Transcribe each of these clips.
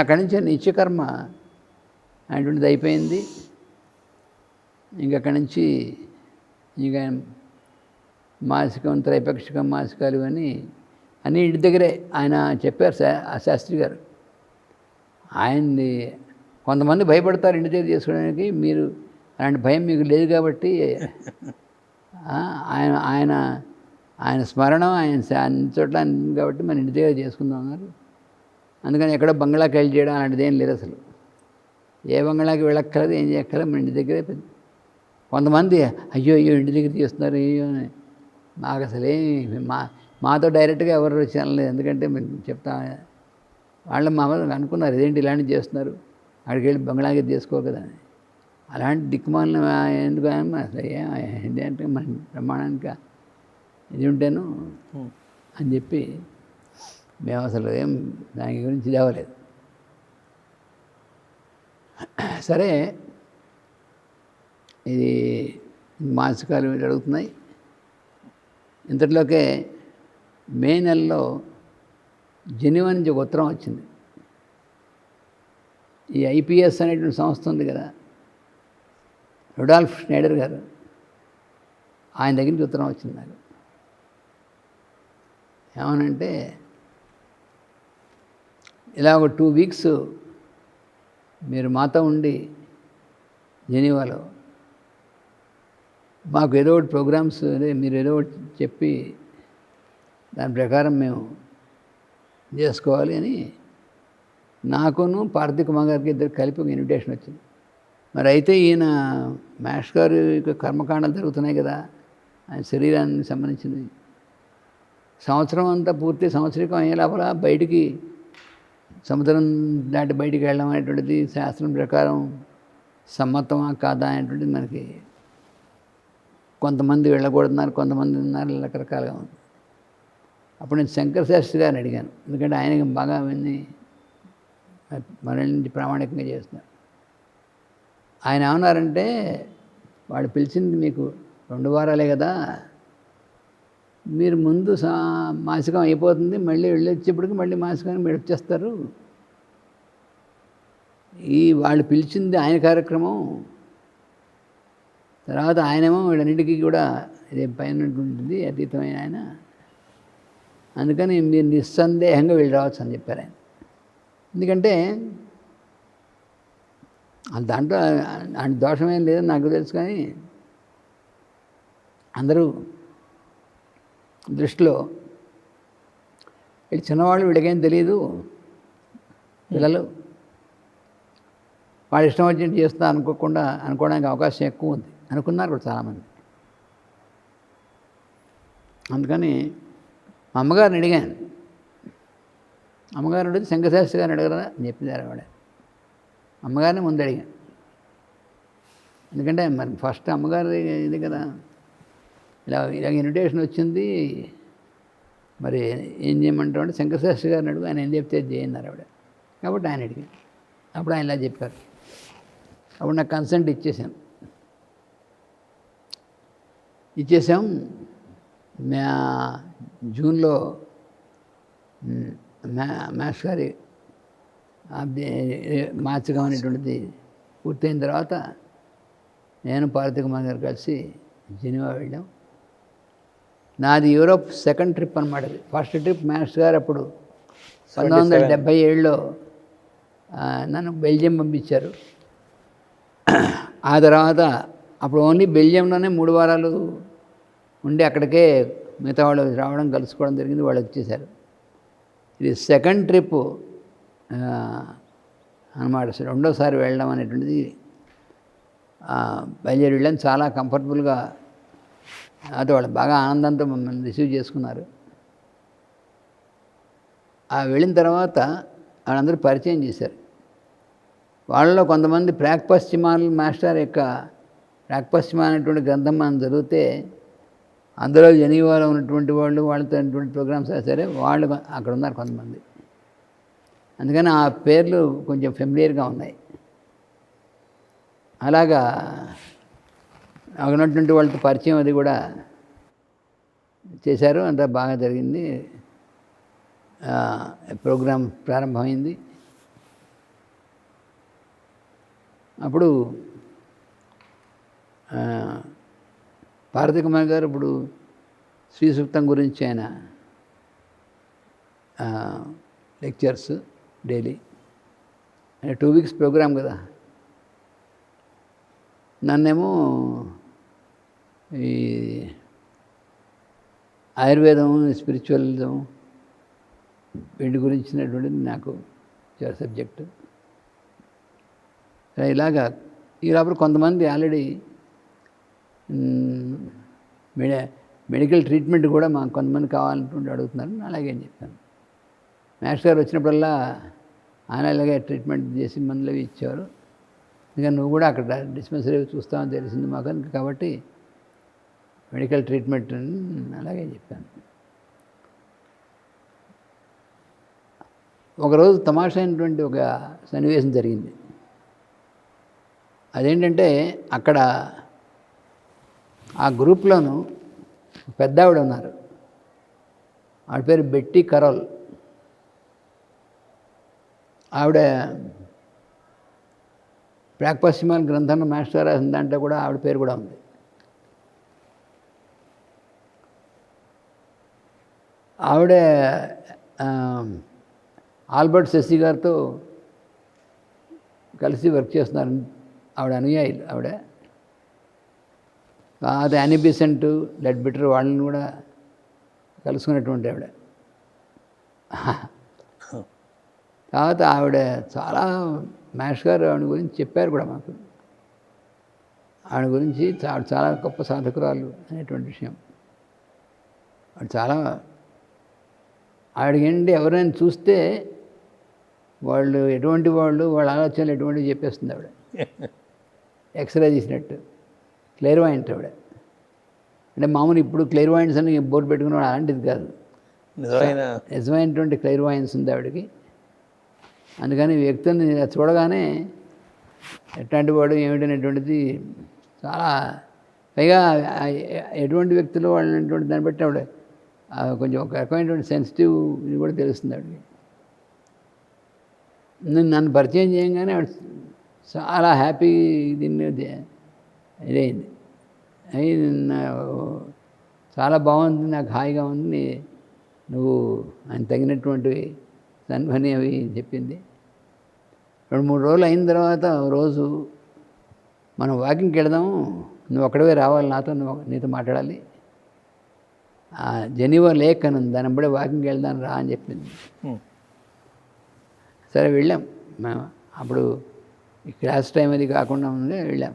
అక్కడి నుంచి నిత్యకర్మ అటువంటిది అయిపోయింది. ఇంకక్కడి నుంచి ఇక మాసికం, త్రైపాక్షికం మాసికాలు ఇవన్నీ అన్నీ ఇంటి దగ్గరే ఆయన చెప్పారు ఆ శాస్త్రి గారు. ఆయన్ని కొంతమంది భయపడతారు ఇంటి దగ్గర చేసుకోవడానికి, మీరు అలాంటి భయం మీకు లేదు కాబట్టి ఆయన ఆయన ఆయన స్మరణం ఆయన అన్ని చోట్ల కాబట్టి మన ఇంటి దగ్గర చేసుకుందాం అన్నారు. అందుకని ఎక్కడో బంగ్లాకి వెళ్ళి చేయడం అలాంటిది ఏం లేదు అసలు. ఏ బంగ్లాకి వెళ్ళక్కర్లేదు, ఏం చేయక్కర్లేదు, మన ఇంటి దగ్గరే. కొంతమంది అయ్యో ఇంటి దగ్గర చేస్తున్నారు అయ్యో అని. మాకు అసలేమి మాతో డైరెక్ట్గా ఎవరు వచ్చి అనలేదు. ఎందుకంటే మేము చెప్తా వాళ్ళు మామూలుగా అనుకున్నారు ఇదేంటి ఇలాంటివి చేస్తున్నారు, అక్కడికి వెళ్ళి బంగ్లాకి చేసుకో కదా అని. అలాంటి దిక్కుమాలను ఎందుకు అసలు ఏంటంటే మన ప్రమాణానికి ఇది ఉంటేను అని చెప్పి మేము అసలు ఏం దాని గురించి లేవలేదు. సరే, ఇది మాసికాలు జరుగుతున్నాయి. ఇంతట్లోకే మే నెలలో జెనీవా నుంచి ఒక ఉత్తరం వచ్చింది. ఈ ఐపిఎస్ అనేటువంటి సంస్థ ఉంది కదా, రుడాల్ఫ్ స్నైడర్ గారు, ఆయన దగ్గర నుంచి ఉత్తరం వచ్చింది నాకు. ఏమనంటే ఇలా ఒక 2 వీక్స్ మీరు మాతో ఉండి జెనీవాలో మాకు ఏదో ఒకటి ప్రోగ్రామ్స్ మీరు ఏదో ఒకటి చెప్పి దాని ప్రకారం మేము చేసుకోవాలి అని నాకును పార్థివ్ కుమార్ గారికి ఇద్దరు కలిపి ఒక ఇన్విటేషన్ వచ్చింది. మరి అయితే ఈయన మాస్టర్ గారు కర్మకాండాలు జరుగుతున్నాయి కదా, ఆయన శరీరానికి సంబంధించింది. సంవత్సరం అంతా పూర్తి సంవత్సరికం అయ్యే లోపల బయటికి సముద్రం దాటి బయటికి వెళ్ళడం అనేటువంటిది శాస్త్రం ప్రకారం సమ్మతమా కాదా అనేటువంటిది మనకి కొంతమంది వెళ్ళకూడదున్నారు, కొంతమంది ఉన్నారు, రకరకాలుగా ఉంది. అప్పుడు నేను శంకర శాస్త్రి గారిని అడిగాను, ఎందుకంటే ఆయనకి బాగా అవన్నీ మన నుంచి ప్రామాణికంగా చేస్తున్నారు. ఆయన ఏమన్నారంటే వాడు పిలిచింది మీకు 2 వారాలే కదా, మీరు ముందు మాసికం అయిపోతుంది, మళ్ళీ వెళ్ళొచ్చేప్పటికి మళ్ళీ మాసికాన్ని మీరు వచ్చేస్తారు. వాళ్ళు పిలిచింది ఆయన కార్యక్రమం, తర్వాత ఆయనేమో వీళ్ళన్నిటికీ కూడా ఇదే పైన ఉంటుంది అతీతమైన ఆయన, అందుకని మీరు నిస్సందేహంగా వెళ్ళి రావచ్చు అని చెప్పారు ఆయన. ఎందుకంటే దాంట్లో ఆయన దోషమేం లేదని నాకు తెలుసు, కానీ అందరూ దృష్టిలో వీళ్ళు చిన్నవాళ్ళు, వీళ్ళకేం తెలియదు, పిల్లలు వాళ్ళు ఇష్టం వచ్చినట్టు చేస్తా అనుకోవడానికి అవకాశం ఎక్కువ ఉంది అనుకున్నారు కూడా చాలామంది. అందుకని మా అమ్మగారిని అడిగాను. అమ్మగారిని అడిగితే శంకరశాస్త్రి గారిని అడగరా అని చెప్పినారు ఆవిడ. అమ్మగారిని ముందు అడిగాను, ఎందుకంటే మరి ఫస్ట్ అమ్మగారి ఇది కదా, ఇలా ఇన్విటేషన్ వచ్చింది, మరి ఏం చేయమంటావు అంటే శంకరశాస్త్రి గారిని అడుగు, ఆయన ఏం చెప్తే చేయన్నారు ఆవిడ. కాబట్టి ఆయన అడిగాను. అప్పుడు ఆయన ఇలా చెప్పారు. అప్పుడు నాకు కన్సెంట్ ఇచ్చేసాం. జూన్లో మాస్టర్ గారి మాసికం అనేటువంటిది పూర్తయిన తర్వాత నేను పార్థివ్ కుమార్ గారు కలిసి జెనీవా వెళ్ళాం. నాది యూరోప్ సెకండ్ ట్రిప్ అనమాట. ఫస్ట్ ట్రిప్ మాస్టర్ గారు అప్పుడు 1977లో నన్ను బెల్జియం పంపించారు. ఆ తర్వాత అప్పుడు ఓన్లీ బెల్జియంలోనే 3 వారాలు ఉండి అక్కడికే మిగతా వాళ్ళు రావడం కలుసుకోవడం జరిగింది, వాళ్ళు వచ్చేసారు. ఇది సెకండ్ ట్రిప్ అన్నమాట. రెండోసారి వెళ్ళడం అనేటువంటిది బయలుదేరి వెళ్ళాం. చాలా కంఫర్టబుల్గా అయితే వాళ్ళు బాగా ఆనందంతో మమ్మల్ని రిసీవ్ చేసుకున్నారు. వెళ్ళిన తర్వాత వాళ్ళందరూ పరిచయం చేశారు. వాళ్ళలో కొంతమంది ప్రాక్పశ్చిమాల మాస్టర్ యొక్క ప్రాక్పశ్చిమ అనేటువంటి గ్రంథం మనం చదివితే అందులో జెనీవాలో ఉన్నటువంటి వాళ్ళు వాళ్ళతో ఉన్నటువంటి ప్రోగ్రామ్స్ సరే వాళ్ళు అక్కడ ఉన్నారు కొంతమంది. అందుకని ఆ పేర్లు కొంచెం ఫెమిలియర్గా ఉన్నాయి. అలాగా అక్కడ ఉన్నటువంటి వాళ్ళతో పరిచయం అది కూడా చేశారు. అంతా బాగా జరిగింది. ప్రోగ్రాం ప్రారంభమైంది. అప్పుడు పార్వతీ కుమార్ గారు ఇప్పుడు శ్రీ సూక్తం గురించి ఆయన లెక్చర్స్ డైలీ 2 వీక్స్ ప్రోగ్రాం కదా. నన్నేమో ఈ ఆయుర్వేదం, స్పిరిచువలిజం వీటి గురించినటువంటిది నాకు సబ్జెక్టు. ఇలాగా ఈ లోపల కొంతమంది ఆల్రెడీ మెడికల్ ట్రీట్మెంట్ కూడా మాకు కొంతమంది కావాలనుకుంటూ అడుగుతున్నారు. అలాగే అని చెప్పాను. మాస్టర్ గారు వచ్చినప్పుడల్లా ఆయన ఇలాగే ట్రీట్మెంట్ చేసి మందులు అవి ఇచ్చేవారు. ఇంకా నువ్వు కూడా అక్కడ డిస్పెన్సరీ చూస్తామని తెలిసింది మాకు, కాబట్టి మెడికల్ ట్రీట్మెంట్ అని అలాగే చెప్పాను. ఒకరోజు తమాషా అయినటువంటి ఒక సన్నివేశం జరిగింది. అదేంటంటే అక్కడ ఆ గ్రూప్లోనూ పెద్ద ఆవిడ ఉన్నారు. ఆవిడ పేరు బెట్టి కరోల్. ఆవిడ ప్రాక్పశ్చిమాల గ్రంథంలో మాస్టర్ రాసిన దాంట్లో కూడా ఆవిడ పేరు కూడా ఉంది. ఆవిడ ఆల్బర్ట్ శశి గారితో కలిసి వర్క్ చేస్తున్నారు. ఆవిడ అనుయాయులు. ఆవిడ అది యానీ బెసెంట్, లెడ్బిటర్ వాళ్ళని కూడా కలుసుకున్నటువంటి ఆవిడ. తర్వాత ఆవిడ చాలా మాస్టర్ గారు ఆవిడ గురించి చెప్పారు కూడా మాకు. ఆవిడ గురించి చాలా గొప్ప సాధకురాలు అనేటువంటి విషయం. ఆవిడ చాలా ఆవిడకేంటి ఎవరైనా చూస్తే వాళ్ళు ఎటువంటి వాళ్ళు, వాళ్ళ ఆలోచనలు ఎటువంటివి చెప్పేస్తుంది ఆవిడ. ఎక్స్రే తీసినట్టు. క్లియర్వాయింట్ ఆవిడ. అంటే మామూలు ఇప్పుడు క్లియర్వాయింట్స్ అని బోర్డు పెట్టుకున్నాడు, అలాంటిది కాదు. నిజమైనటువంటి క్లియర్వాయిన్స్ ఉంది ఆవిడకి. అందుకని వ్యక్తిని చూడగానే ఎట్లాంటి వాడు ఏమిటనేటువంటిది చాలా, పైగా ఎటువంటి వ్యక్తులు వాళ్ళు అనేటువంటి దాన్ని బట్టి ఆవిడ కొంచెం ఒక రకమైనటువంటి సెన్సిటివ్ ఇది కూడా తెలుస్తుంది ఆవిడకి. నన్ను పరిచయం చేయగానే ఆవిడ చాలా హ్యాపీ దీన్ని ఇదైంది. అయి చాలా బాగుంది, నాకు హాయిగా ఉంది, నువ్వు ఆయన తగినటువంటి సన్మని అవి చెప్పింది. 2-3 రోజులు అయిన తర్వాత రోజు మనం వాకింగ్కి వెళదాము, నువ్వు ఒక్కడవే రావాలి, నీతో మాట్లాడాలి. జెనీవా లేక్ అని ఉంది, దాని బట్టి వాకింగ్కి వెళ్దాం రా అని చెప్పింది. సరే వెళ్ళాం. మేము అప్పుడు ఈ క్లాస్ టైం అది కాకుండా ఉంది, వెళ్ళాం.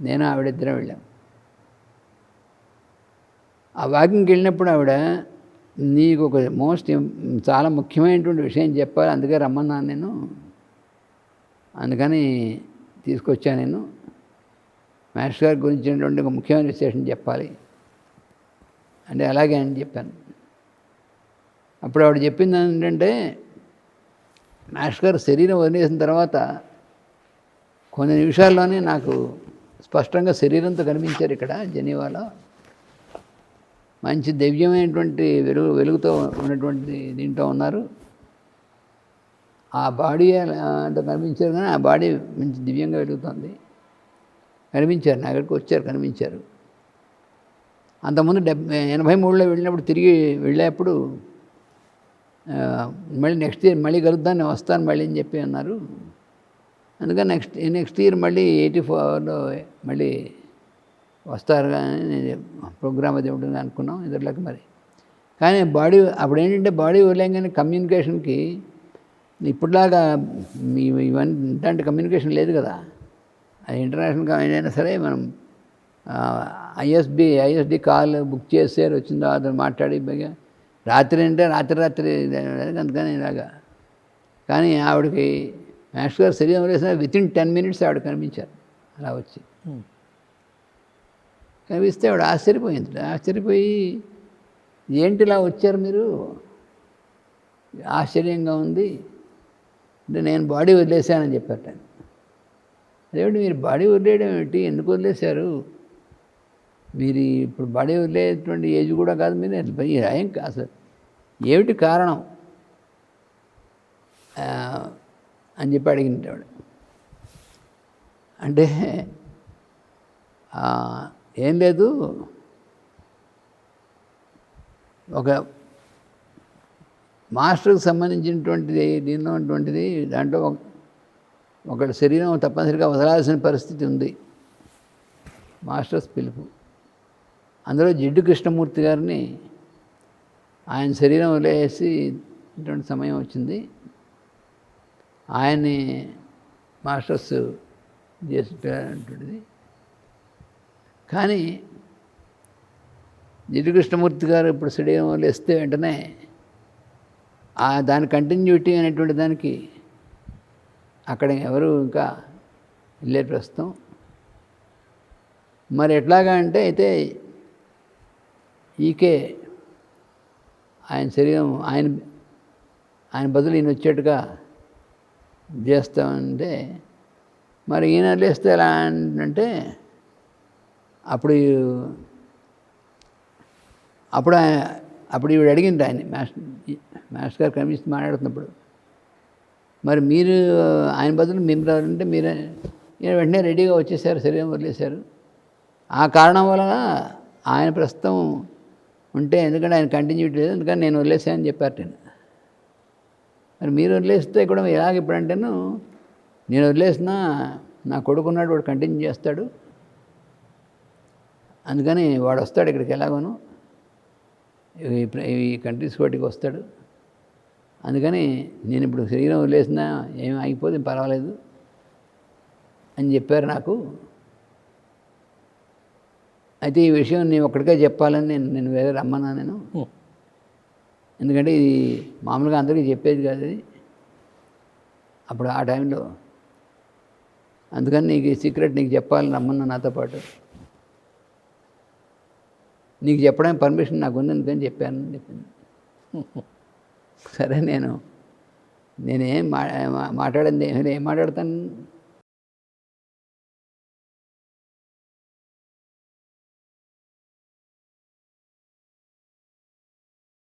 నేను ఆవిడిద్దరం వెళ్ళాం. ఆ వాకింగ్కి వెళ్ళినప్పుడు ఆవిడ, నీకు ఒక చాలా ముఖ్యమైనటువంటి విషయం చెప్పాలి, అందుకే రమ్మన్నాను నేను, అందుకని తీసుకొచ్చాను నేను, మాస్టర్ గారి గురించినటువంటి ఒక ముఖ్యమైన విశేషం చెప్పాలి అంటే అలాగే అని చెప్పాను. అప్పుడు ఆవిడ చెప్పింది ఏంటంటే, మాస్టర్ గారు శరీరం వదిలేసిన తర్వాత కొన్ని నిమిషాల్లోనే నాకు స్పష్టంగా శరీరంతో కనిపించారు. ఇక్కడ జెనీవాలో మంచి దివ్యమైనటువంటి వెలుగుతో ఉన్నటువంటి దీంట్లో ఉన్నారు. ఆ బాడీ అంత కనిపించారు, కానీ ఆ బాడీ మంచి దివ్యంగా వెలుగుతుంది. కనిపించారు, నా దగ్గరికి వచ్చారు, కనిపించారు. అంతకుముందు 83లో వెళ్ళినప్పుడు, తిరిగి వెళ్ళేప్పుడు మళ్ళీ నెక్స్ట్ ఇయర్ మళ్ళీ కలుద్దాం, నేను వస్తాను మళ్ళీ అని చెప్పి అన్నారు. అందుకని నెక్స్ట్ ఇయర్ మళ్ళీ 84లో మళ్ళీ వస్తారు కానీ నేను ప్రోగ్రామ్ అది ఉంటుంది అనుకున్నాం ఇద్దరులకు. మరి కానీ బాడీ అప్పుడు ఏంటంటే బాడీ వదిలేగానే కమ్యూనికేషన్కి ఇప్పుడులాగా ఇవన్నీ ఇట్లాంటి కమ్యూనికేషన్ లేదు కదా. అది ఇంటర్నేషనల్ ఏదైనా సరే మనం ఐఎస్డి కాల్ బుక్ చేసారు, వచ్చిన తర్వాత మాట్లాడి రాత్రి అంటే రాత్రి అందుకని ఇలాగా. కానీ ఆవిడకి మాస్టర్ గారు శరీరం వేసిన వితిన్ 10 మినిట్స్ ఆవిడ కనిపించారు అలా వచ్చి. కనిపిస్తే ఆవిడ ఆశ్చర్యపోయి ఏంటి ఇలా వచ్చారు మీరు, ఆశ్చర్యంగా ఉంది అంటే నేను బాడీ వదిలేశానని చెప్పారట. అదేమిటి మీరు బాడీ వదిలేయడం ఏమిటి, ఎందుకు వదిలేశారు, మీరు ఇప్పుడు బాడీ వదిలేటువంటి ఏజ్ కూడా కాదు, మీరు ఏం అసలు ఏమిటి కారణం అని చెప్పి అడిగినవాడు. అంటే ఏం లేదు, ఒక మాస్టర్కి సంబంధించినటువంటిది దీనిలోటువంటిది దాంట్లో ఒకటి శరీరం తప్పనిసరిగా వదలాల్సిన పరిస్థితి ఉంది, మాస్టర్స్ పిలుపు. అందులో జిడ్డు కృష్ణమూర్తి గారిని ఆయన శరీరం వదిలేసి ఇటువంటి సమయం వచ్చింది, ఆయన్ని మాస్టర్స్ చేసేటువంటిది. కానీ జిడ్డు కృష్ణమూర్తి గారు ఇప్పుడు శరీరం వదిలేస్తే వెంటనే దాని కంటిన్యూటీ అనేటువంటి దానికి అక్కడ ఎవరు ఇంకా వెళ్ళే ప్రస్తుతం. మరి ఎట్లాగా అంటే అయితే ఈకే ఆయన శరీరం ఆయన బదులు ఈయన వచ్చేట్టుగా చేస్తామంటే మరి ఈయన లేస్తే ఎలా అంటే అప్పుడు ఈవిడ అడిగింది ఆయన మాస్టర్ గారు కనిపిస్తూ మాట్లాడుతున్నప్పుడు, మరి మీరు ఆయన బదులు మీరు అంటే మీరే వెంటనే రెడీగా వచ్చేసారు, శరీరం వదిలేశారు, ఆ కారణం వలన ఆయన ప్రస్తుతం ఉంటే ఎందుకంటే ఆయన కంటిన్యూటీ లేదు అందుకని నేను వదిలేసానని చెప్పారు. మరి మీరు వదిలేస్తే కూడా ఎలాగ ఇప్పుడంటేను నేను వదిలేసినా నా కొడుకున్నాడు, వాడు కంటిన్యూ చేస్తాడు, అందుకని వాడు వస్తాడు ఇక్కడికి ఎలాగోను ఈ కంట్రీస్ వాటికి వస్తాడు, అందుకని నేను ఇప్పుడు శరీరం వదిలేసినా ఏం ఆగిపోతే పర్వాలేదు అని చెప్పారు నాకు. అయితే ఈ విషయం నేను ఒక్కడికే చెప్పాలని నేను వేరే రమ్మన్నా నేను, ఎందుకంటే ఇది మామూలుగా అందరికీ చెప్పేది కాదు అది అప్పుడు ఆ టైంలో, అందుకని నీకు ఈ సీక్రెట్ నీకు చెప్పాలని రమ్మన్నా నాతో పాటు, నీకు చెప్పడానికి పర్మిషన్ నాకు ఉంది అందుకని చెప్పానని చెప్పింది. సరే నేనేం మాట్లాడింది ఏం మాట్లాడతాను,